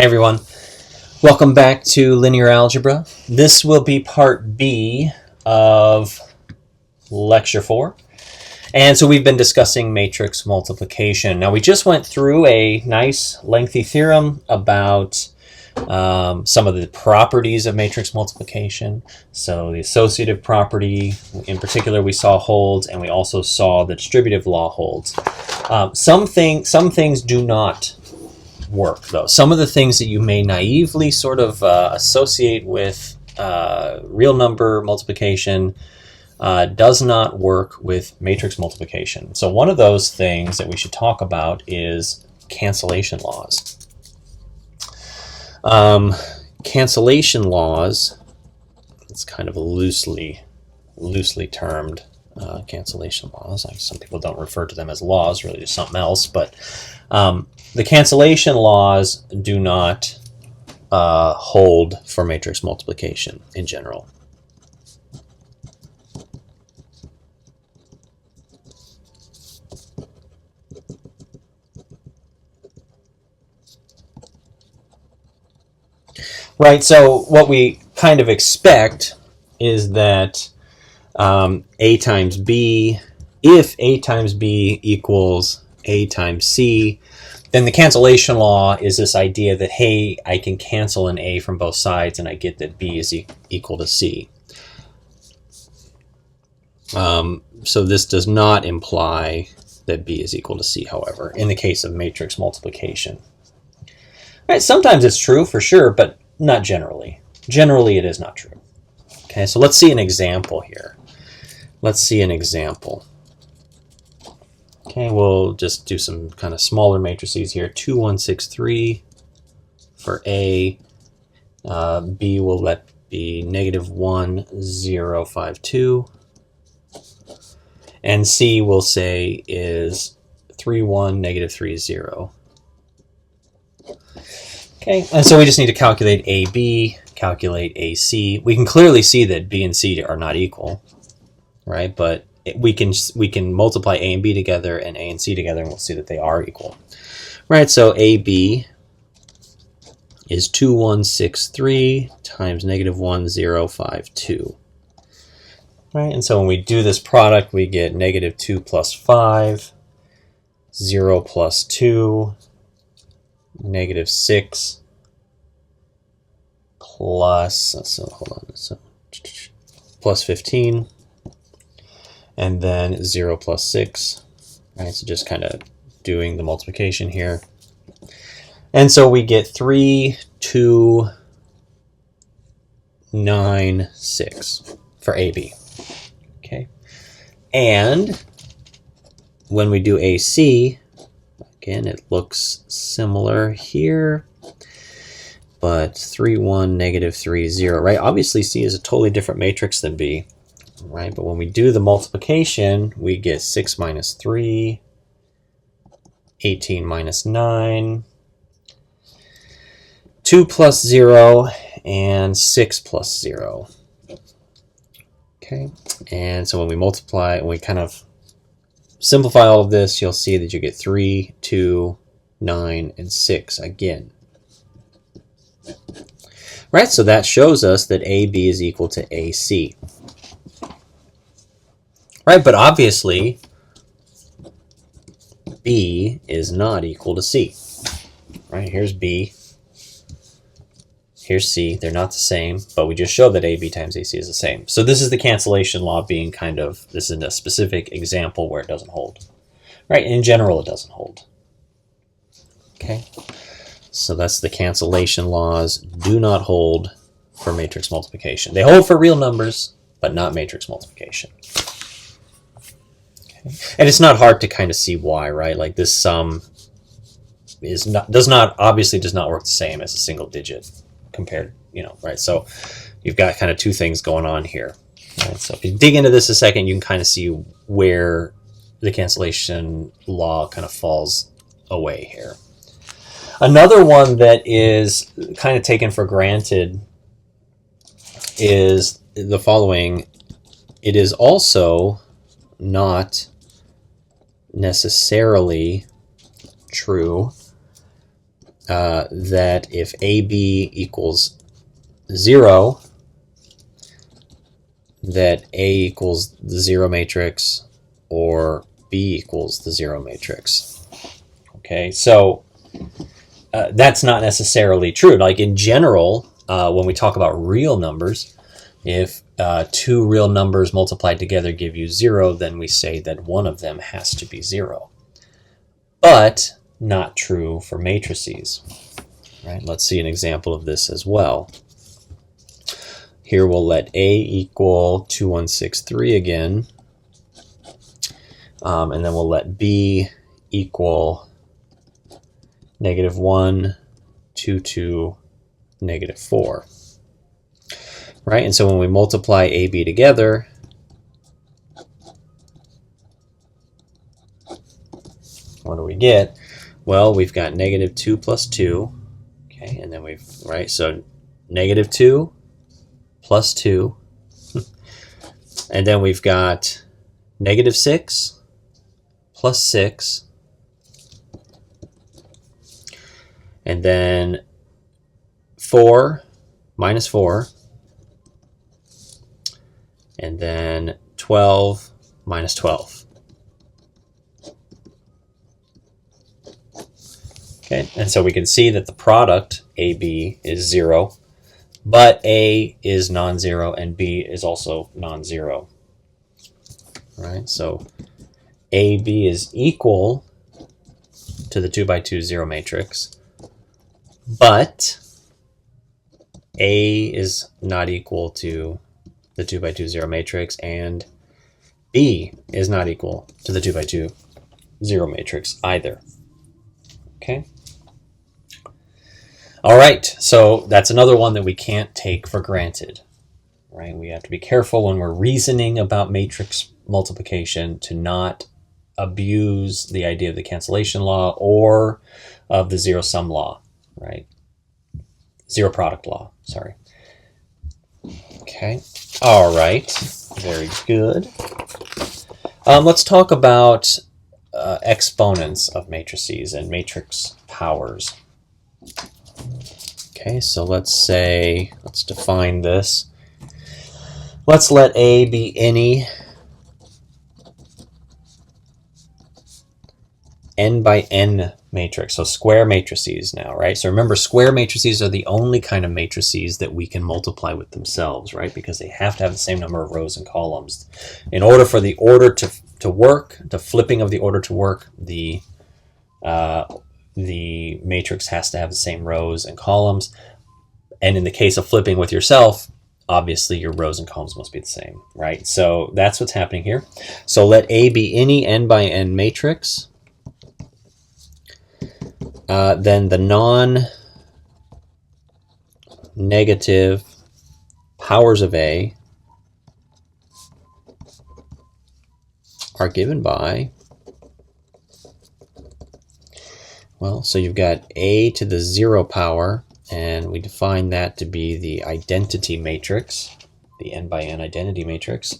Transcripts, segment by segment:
Hey everyone, welcome back to linear algebra. This will be part B of lecture 4. And so we've been discussing matrix multiplication. Now we just went through a nice lengthy theorem about some of the properties of matrix multiplication. So the associative property in particular we saw holds, and we also saw the distributive law holds. Some things do not work though. Some of the things that you may naively sort of associate with real number multiplication does not work with matrix multiplication. So one of those things that we should talk about is cancellation laws. Cancellation laws, it's kind of a loosely termed cancellation laws. Some people don't refer to them as laws, really just something else, but the cancellation laws do not hold for matrix multiplication in general. Right, so what we kind of expect is that A times B, if A times B equals A times C, then the cancellation law is this idea that, hey, I can cancel an A from both sides and I get that B is equal to C. So this does not imply that B is equal to C, however, in the case of matrix multiplication. Right, sometimes it's true for sure, but not generally. Generally, it is not true. Okay, so let's see an example here. Let's see an example. Okay, we'll just do some kind of smaller matrices here. 2, 1, 6, 3 for A. B will let be -1, 0, 5, 2. And C we'll say is 3, 1, -3, 0. Okay, and so we just need to calculate AB, calculate AC. We can clearly see that B and C are not equal, right? But we can multiply A and B together and A and C together, and we'll see that they are equal. Right, so AB is 2163 times -1, 0, 5, 2. Right, and so when we do this product, we get -2 plus 5, 0 plus 2, -6 plus, plus 15. And then 0 plus 6, right? So just kind of doing the multiplication here. And so we get 3, 2, 9, 6 for AB. Okay. And when we do AC, again, it looks similar here, but 3, 1, -3, 0, right? Obviously, C is a totally different matrix than B. Right, but when we do the multiplication, we get 6 minus 3, 18 minus 9, 2 plus 0, and 6 plus 0. Okay, and so when we multiply, and we kind of simplify all of this, you'll see that you get 3, 2, 9, and 6 again. Right, so that shows us that AB is equal to AC. Right, but obviously B is not equal to C. Right, here's B, here's C. They're not the same, but we just showed that AB times AC is the same. So this is the cancellation law being kind of, this is a specific example where it doesn't hold. Right, in general it doesn't hold. Okay, so that's the cancellation laws do not hold for matrix multiplication. They hold for real numbers, but not matrix multiplication. And it's not hard to kind of see why, right? Like this sum obviously does not work the same as a single digit compared, right? So you've got kind of two things going on here. Right? So if you dig into this a second, you can kind of see where the cancellation law kind of falls away here. Another one that is kind of taken for granted is the following. It is also not necessarily true that if AB equals 0, that A equals the 0 matrix or B equals the 0 matrix. Okay, so that's not necessarily true. Like in general, when we talk about real numbers, if two real numbers multiplied together give you 0, then we say that one of them has to be 0. But not true for matrices. Right? Let's see an example of this as well. Here we'll let A equal 2163 again, and then we'll let B equal -1, 2, 2, -4. Right? And so when we multiply AB together, what do we get? Well, we've got -2 plus 2. Okay, and then we've, right, so -2 plus 2. And then we've got -6 plus 6. And then 4 minus 4. And then 12 minus 12. Okay, and so we can see that the product AB is 0, but A is non-zero and B is also non-zero. Right, so AB is equal to the 2 by 2 0 matrix, but A is not equal to the 2 by 2 0 matrix, and B is not equal to the 2 by 2 0 matrix either. Okay. All right, so that's another one that we can't take for granted. Right? We have to be careful when we're reasoning about matrix multiplication to not abuse the idea of the cancellation law or of the zero-sum law, right? Zero product law, sorry. Okay, all right, very good. Let's talk about exponents of matrices and matrix powers. Okay, so let's define this. Let's let A be any n by n matrix, so square matrices now, right? So remember, square matrices are the only kind of matrices that we can multiply with themselves, right? Because they have to have the same number of rows and columns. In order for the order to work, the flipping of the order to work, the matrix has to have the same rows and columns. And in the case of flipping with yourself, obviously your rows and columns must be the same, right? So that's what's happening here. So let A be any n by n matrix. Then the non-negative powers of A are given by, well, so you've got A to the 0 power, and we define that to be the identity matrix, the n by n identity matrix.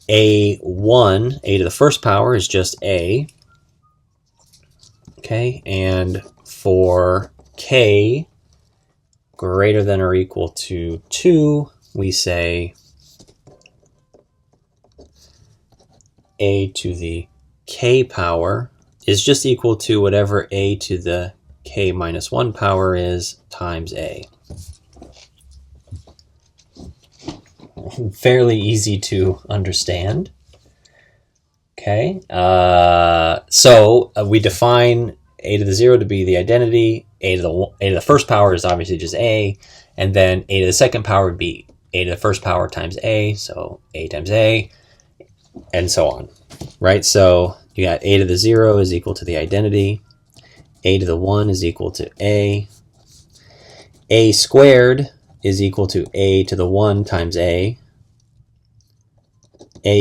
A1, A to the first power is just A. Okay, and for k greater than or equal to 2, we say A to the k power is just equal to whatever A to the k minus 1 power is times A. Fairly easy to understand. Okay, so we define A to the 0 to be the identity. A to the first power is obviously just A, and then A to the second power would be A to the first power times A, so A times A, and so on, right? So you got A to the 0 is equal to the identity, A to the 1 is equal to A squared is equal to A to the 1 times A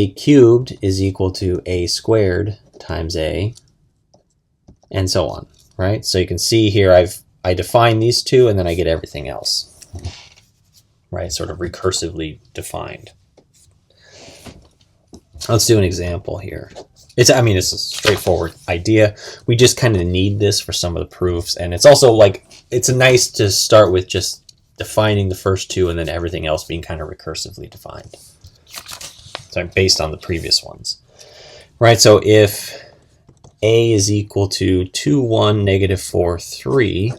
cubed is equal to A squared times A, and so on, right? So you can see here I define these two and then I get everything else, right? Sort of recursively defined. Let's do an example here. I mean, it's a straightforward idea. We just kind of need this for some of the proofs. And it's also like, it's nice to start with just defining the first two and then everything else being kind of recursively defined. So based on the previous ones. Right, so if a is equal to 2, 1, negative 4, 3,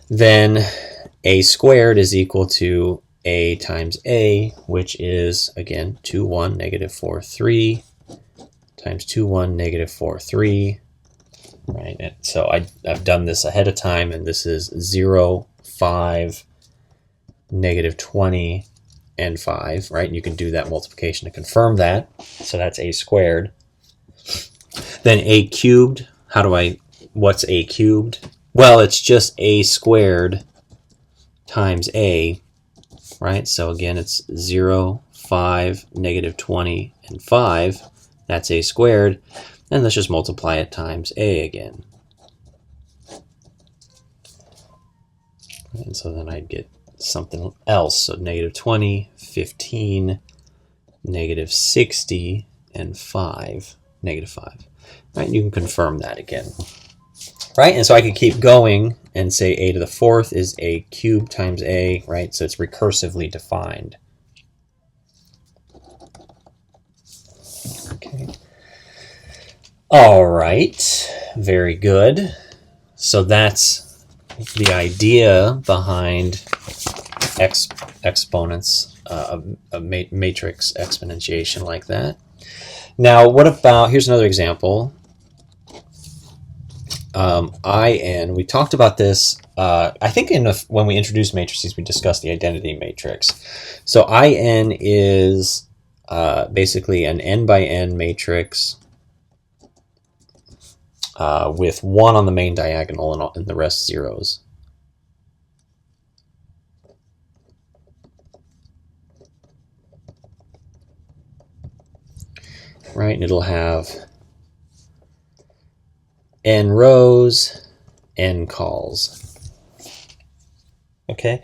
then a squared is equal to a times a, which is, again, 2, 1, negative 4, 3, times 2, 1, negative 4, 3, right? And so I've done this ahead of time, and this is 0, 5, negative 20, and 5, right? And you can do that multiplication to confirm that. So that's a squared. Then a cubed, what's a cubed? Well, it's just a squared times a, right? So again, it's 0, 5, negative 20, and 5. That's a squared. And let's just multiply it times a again. And so then I'd get something else. So negative 20, 15, negative 60, and 5, negative 5. Right? And you can confirm that again. Right? And so I could keep going and say a to the fourth is a cubed times a, right? So it's recursively defined. Okay. All right. Very good. So that's the idea behind exponents, a matrix exponentiation like that. Now, what about, here's another example. In, we talked about this, I think when we introduced matrices, we discussed the identity matrix. So in is basically an n by n matrix with 1 on the main diagonal and the rest zeros. Right, and it'll have n rows, n calls. Okay,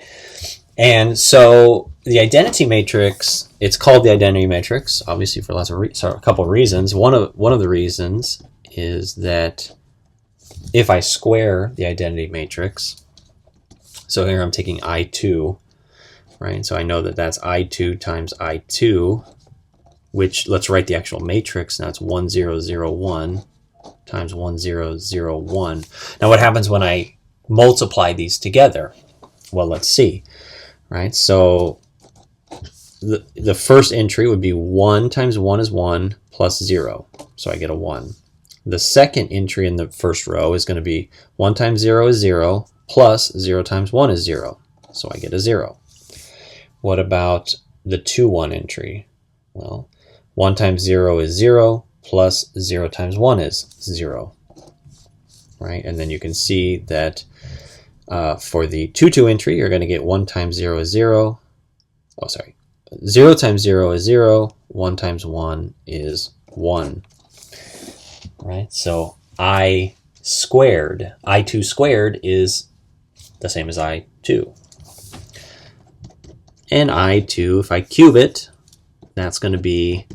and so the identity matrix, it's called the identity matrix, obviously for lots of a couple of reasons. One of the reasons is that if I square the identity matrix, so here I'm taking I2, right? So I know that that's I2 times I2, which, let's write the actual matrix. Now it's 1, 0, 0, 1 times 1, 0, 0, 1. Now what happens when I multiply these together? Well, let's see, right? So the first entry would be 1 times 1 is 1 plus 0. So I get a 1. The second entry in the first row is going to be 1 times 0 is 0 plus 0 times 1 is 0. So I get a 0. What about the 2, 1 entry? Well, 1 times 0 is 0 plus 0 times 1 is 0. Right? And then you can see that for the 2, 2 entry, you're going to get 1 times 0 is 0. Oh, sorry. 0 times 0 is 0. 1 times 1 is 1. Right? So I2 squared is the same as I2. And I2, if I cube it, that's going to be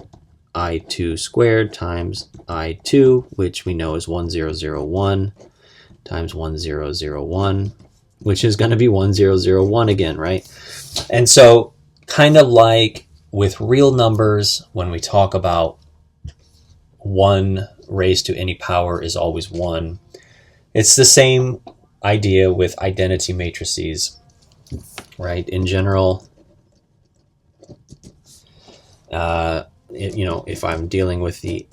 I2 squared times I2, which we know is 1001 times 1001, which is going to be 1001 again, right? And so kind of like with real numbers, when we talk about 1 raised to any power is always 1, it's the same idea with identity matrices, right? In general, if I'm dealing with the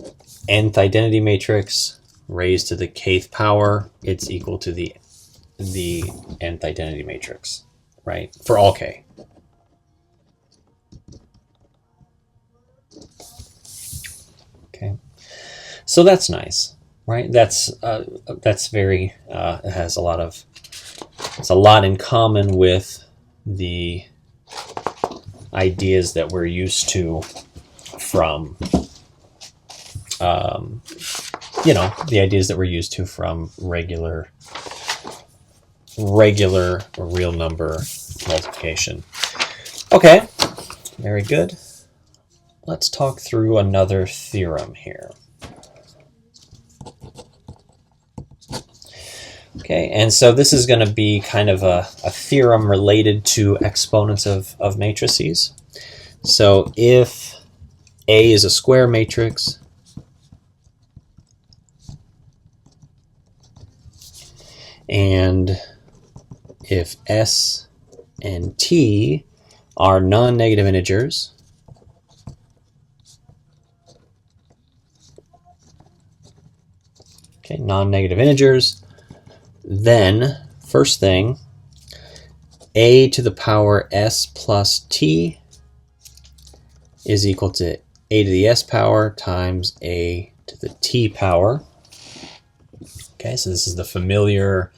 nth identity matrix raised to the kth power, it's equal to the nth identity matrix, right? For all k. Okay, so that's nice, right? That's very it has a lot in common with the ideas that we're used to from the ideas that we're used to from regular or real number multiplication. Okay, very good. let's talk through another theorem here. Okay, and so this is going to be kind of a theorem related to exponents of matrices. So if A is a square matrix, and if S and T are non-negative integers, okay, non-negative integers, then first thing, A to the power S plus T is equal to A to the S power times A to the T power. Okay, so this is the familiar,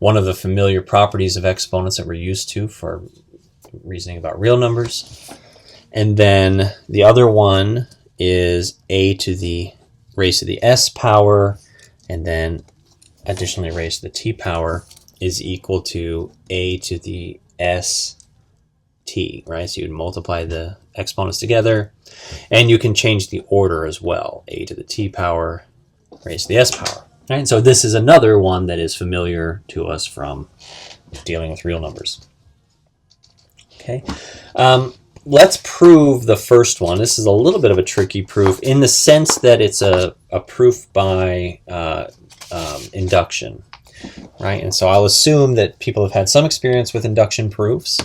one of the familiar properties of exponents that we're used to for reasoning about real numbers. And then the other one is A to the raised to the S power, and then additionally raised to the T power is equal to A to the S T, right? So you'd multiply the exponents together, and you can change the order as well. A to the T power raised to the S power. Right? And so this is another one that is familiar to us from dealing with real numbers. Okay, let's prove the first one. This is a little bit of a tricky proof in the sense that it's a proof by induction, right? And so I'll assume that people have had some experience with induction proofs,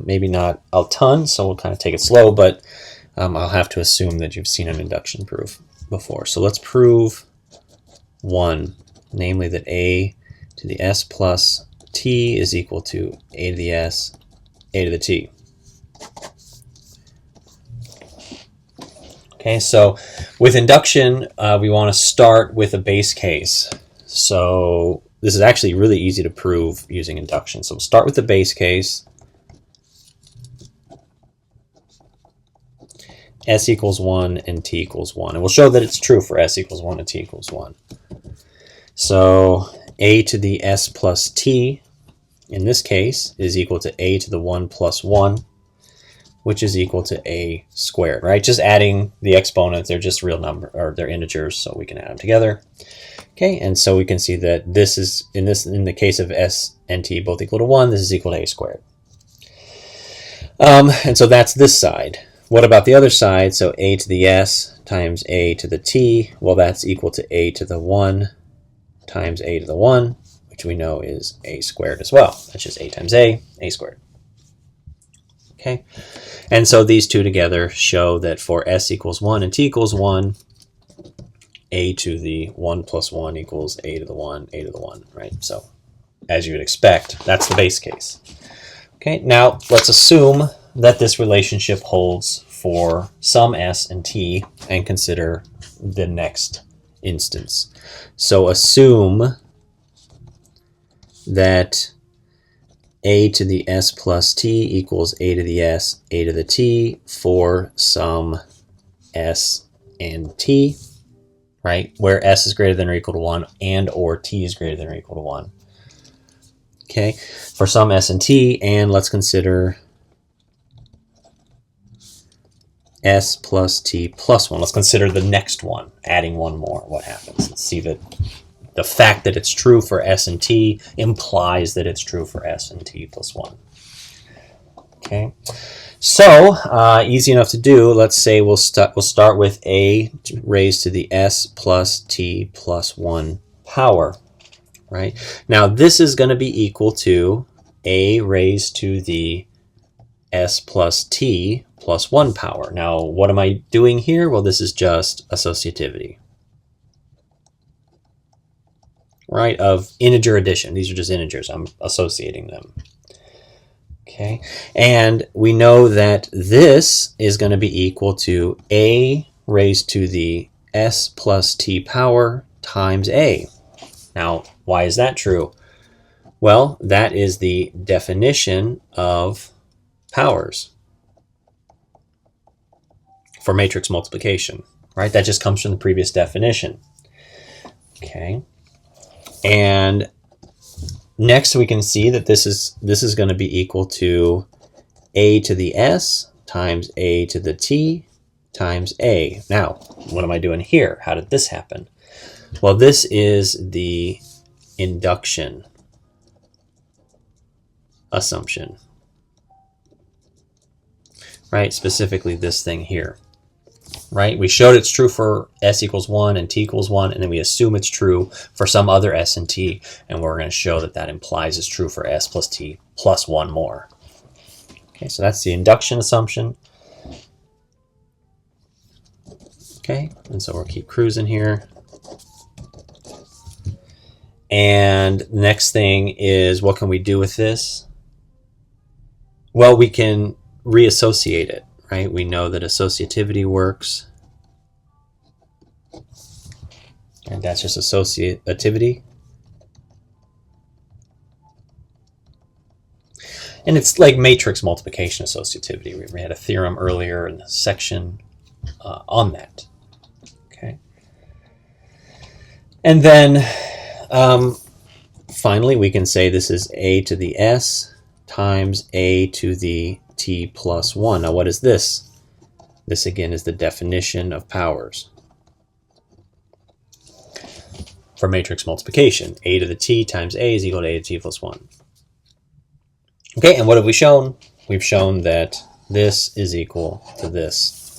maybe not a ton, so we'll kind of take it slow, but I'll have to assume that you've seen an induction proof before. So let's prove one, namely that A to the S plus T is equal to A to the S, A to the T. Okay, so with induction, we want to start with a base case. So this is actually really easy to prove using induction. So we'll start with the base case. S equals 1 and T equals 1. And we'll show that it's true for S equals 1 and T equals 1. So A to the S plus T, in this case, is equal to A to the 1 plus 1, which is equal to A squared, right? Just adding the exponents, they're just real number, or they're integers, so we can add them together. Okay, and so we can see that this is, in the case of S and T both equal to 1, this is equal to A squared. And so that's this side. What about the other side? So A to the S times A to the T, well, that's equal to A to the 1 times A to the 1, which we know is A squared as well. That's just A times A squared. Okay, and so these two together show that for S equals 1 and T equals 1, A to the 1 plus 1 equals A to the 1, A to the 1, right? So as you would expect, that's the base case. Okay, now let's assume that this relationship holds for some S and T and consider the next instance. So assume that A to the S plus T equals A to the S, A to the T for some S and T, right? Where S is greater than or equal to 1 and or T is greater than or equal to 1. Okay, for some S and T, and let's consider S plus T plus 1. Let's consider the next one, adding one more. What happens? Let's see that the fact that it's true for S and T implies that it's true for S and T plus 1. Okay, so easy enough to do. Let's say we'll start with A raised to the S plus T plus 1 power, right? Now this is going to be equal to A raised to the S plus T plus 1 power. Now what am I doing here? Well, this is just associativity, right, of integer addition. These are just integers. I'm associating them. Okay, and we know that this is going to be equal to A raised to the S plus T power times A. Now, why is that true? Well, that is the definition of powers for matrix multiplication, right? That just comes from the previous definition. Okay, and next we can see that this is going to be equal to A to the S times A to the T times A. Now, what am I doing here? How did this happen? Well, this is the induction assumption, right? Specifically this thing here, right? We showed it's true for s equals 1 and t equals 1, and then we assume it's true for some other s and t, and we're going to show that that implies it's true for s plus t plus 1 more. Okay, so that's the induction assumption. Okay, and so we'll keep cruising here. And the next thing is, what can we do with this? Well, we can reassociate it, right? We know that associativity works. And that's just associativity. And it's like matrix multiplication associativity. We had a theorem earlier in the section on that. Okay. And then finally, we can say this is a to the s times a to the t plus 1. Now, what is this? This, again, is the definition of powers for matrix multiplication. A to the t times a is equal to a to t plus 1. Okay, and what have we shown? We've shown that this is equal to this,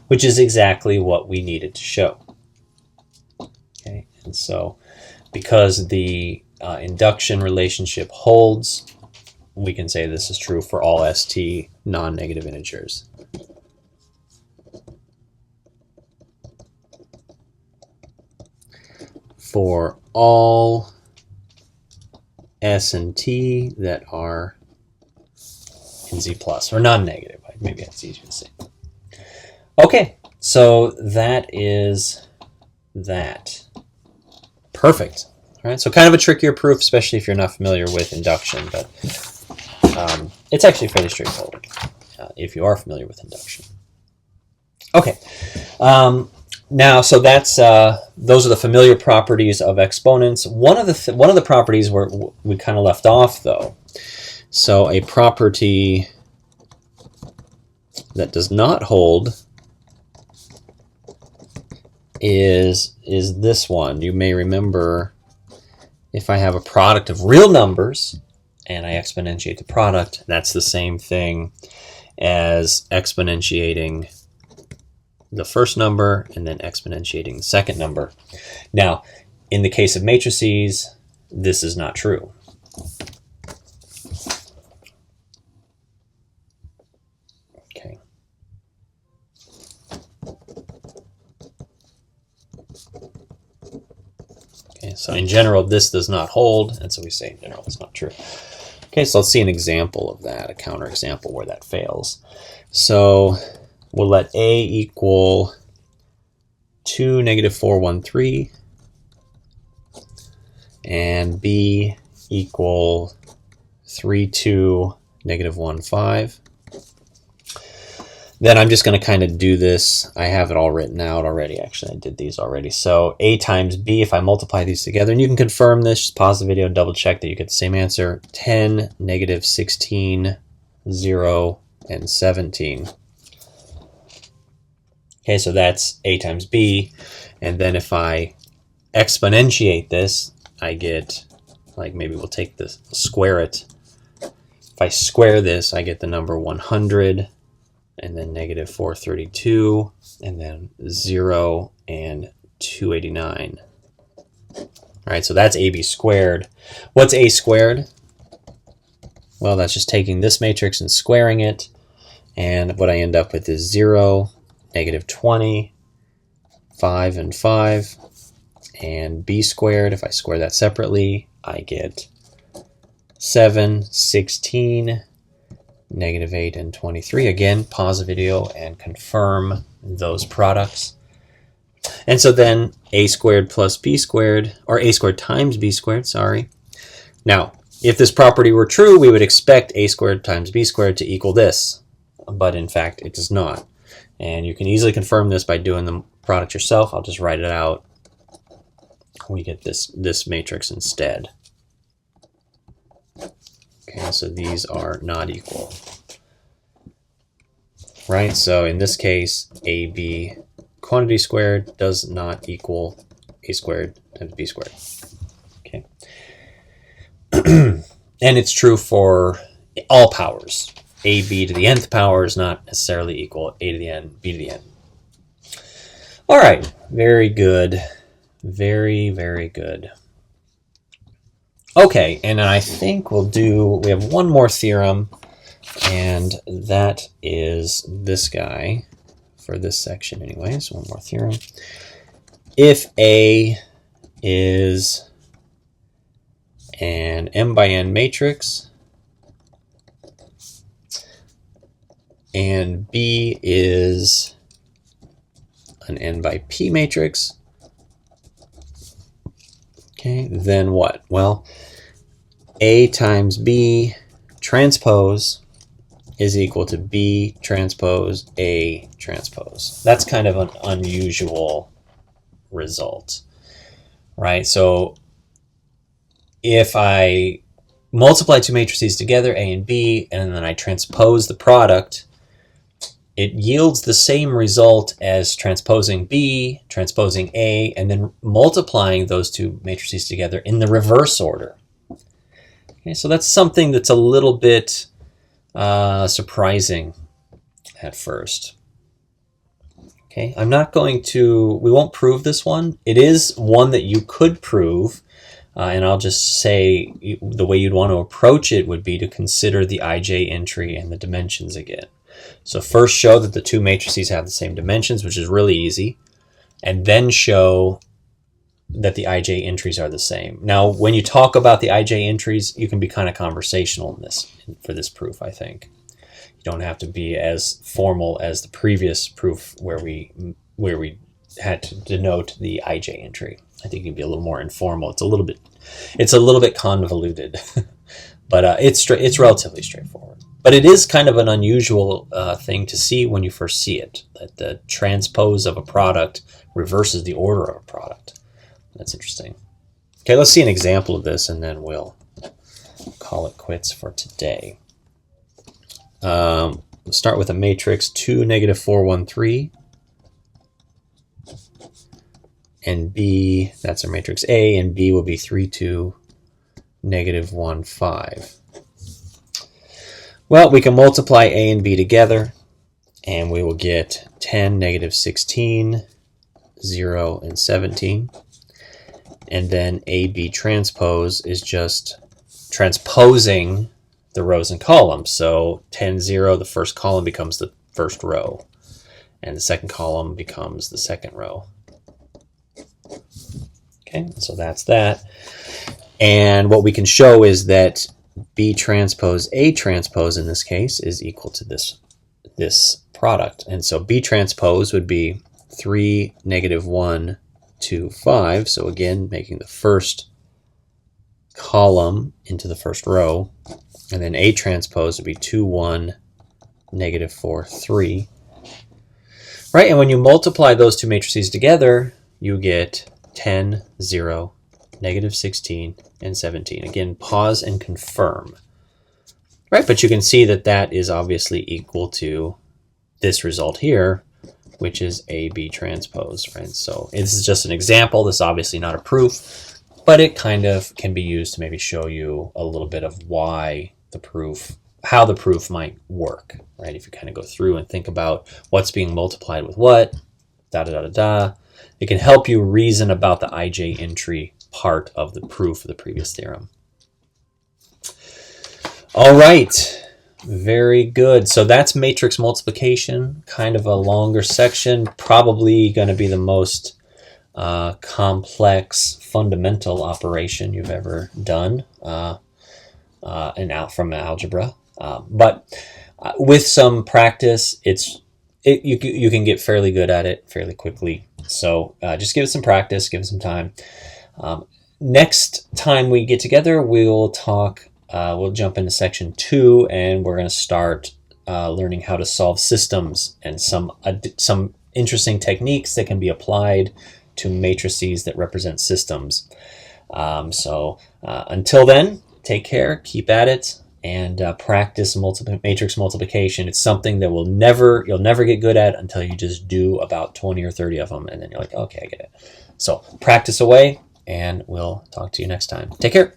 which is exactly what we needed to show. Okay, and so because the induction relationship holds, we can say this is true for all st non-negative integers. For all s and t that are in z plus, or non-negative, maybe that's easier to say. Okay, so that is that. Perfect. All right, so kind of a trickier proof, especially if you're not familiar with induction, but it's actually fairly straightforward if you are familiar with induction. Okay, now so that's those are the familiar properties of exponents. One of the properties where we kind of left off, though. So a property that does not hold is this one. You may remember, if I have a product of real numbers and I exponentiate the product, that's the same thing as exponentiating the first number and then exponentiating the second number. Now, in the case of matrices, this is not true. Okay. Okay, so in general, this does not hold, and so we say in general it's not true. Okay, so let's see an example of that, a counterexample where that fails. So we'll let a equal 2, negative 4, 1, 3, and b equal 3, 2, negative 1, 5. Then I'm just going to kind of do this. I have it all written out already. Actually, I did these already. So a times b, if I multiply these together, and you can confirm this, just pause the video, double check that you get the same answer. 10, negative 16, 0, and 17. Okay, so that's a times b. And then if I exponentiate this, I get, like, maybe we'll take this, square it. If I square this, I get the number 100. And then negative 432, and then 0 and 289. All right, so that's AB squared. What's A squared? Well, that's just taking this matrix and squaring it. And what I end up with is 0, negative 20, 5 and 5. And B squared, if I square that separately, I get 7, 16, negative 8 and 23. Again, pause the video and confirm those products. And so then a squared plus b squared, or a squared times b squared, sorry. Now, if this property were true, we would expect a squared times b squared to equal this. But in fact, it does not. And you can easily confirm this by doing the product yourself. I'll just write it out. We get this matrix instead. Okay, so these are not equal. right? So in this case, AB quantity squared does not equal A squared times B squared. Okay. And it's true for all powers. AB to the nth power is not necessarily equal A to the n, B to the n. All right, very good. Very, very good. Okay, and I think we have one more theorem, and that is this guy for this section anyways. One more theorem. If A is an m by n matrix and B is an n by p matrix, okay, then what? Well, A times B transpose is equal to B transpose A transpose. That's kind of an unusual result, right? So if I multiply two matrices together, A and B, and then I transpose the product, it yields the same result as transposing B, transposing A, and then multiplying those two matrices together in the reverse order. Okay, so that's something that's a little bit surprising at first. Okay, we won't prove this one. It is one that you could prove, and I'll just say the way you'd want to approach it would be to consider the ij entry and the dimensions again. So first show that the two matrices have the same dimensions, which is really easy, and then show that the ij entries are the same. Now, when you talk about the ij entries, you can be kind of conversational for this proof, I think. You don't have to be as formal as the previous proof where we had to denote the ij entry. I think you can be a little more informal. It's a little bit convoluted, but it's relatively straightforward. But it is kind of an unusual thing to see when you first see it, that the transpose of a product reverses the order of a product. That's interesting. Okay, let's see an example of this, and then we'll call it quits for today. We'll start with a matrix 2, negative 4, 1, 3. And B, that's our matrix A, and B will be 3, 2, negative 1, 5. Well, we can multiply A and B together, and we will get 10, negative 16, 0, and 17. And then AB transpose is just transposing the rows and columns. So 10, 0, the first column becomes the first row, and the second column becomes the second row. Okay, so that's that. And what we can show is that B transpose A transpose in this case is equal to this product. And so B transpose would be 3, negative 1, 2, 5. So again, making the first column into the first row. And then A transpose would be 2, 1, negative 4, 3. Right, and when you multiply those two matrices together, you get 10, 0, negative 16, and 17. Again, pause and confirm. Right, but you can see that that is obviously equal to this result here, which is AB transpose, right? So this is just an example. This is obviously not a proof, but it kind of can be used to maybe show you a little bit of how the proof might work, right? If you kind of go through and think about what's being multiplied with what, it can help you reason about the ij entry part of the proof of the previous theorem. All right, very good. So that's matrix multiplication, kind of a longer section, probably going to be the most complex fundamental operation you've ever done from algebra. But with some practice, you can get fairly good at it fairly quickly. So just give it some practice, give it some time. Next time we get together, we'll jump into section 2, and we're going to start learning how to solve systems and some interesting techniques that can be applied to matrices that represent systems. So until then, take care, keep at it, and practice matrix multiplication. It's something that you'll never get good at until you just do about 20 or 30 of them, and then you're like, okay, I get it. So practice away, and we'll talk to you next time. Take care.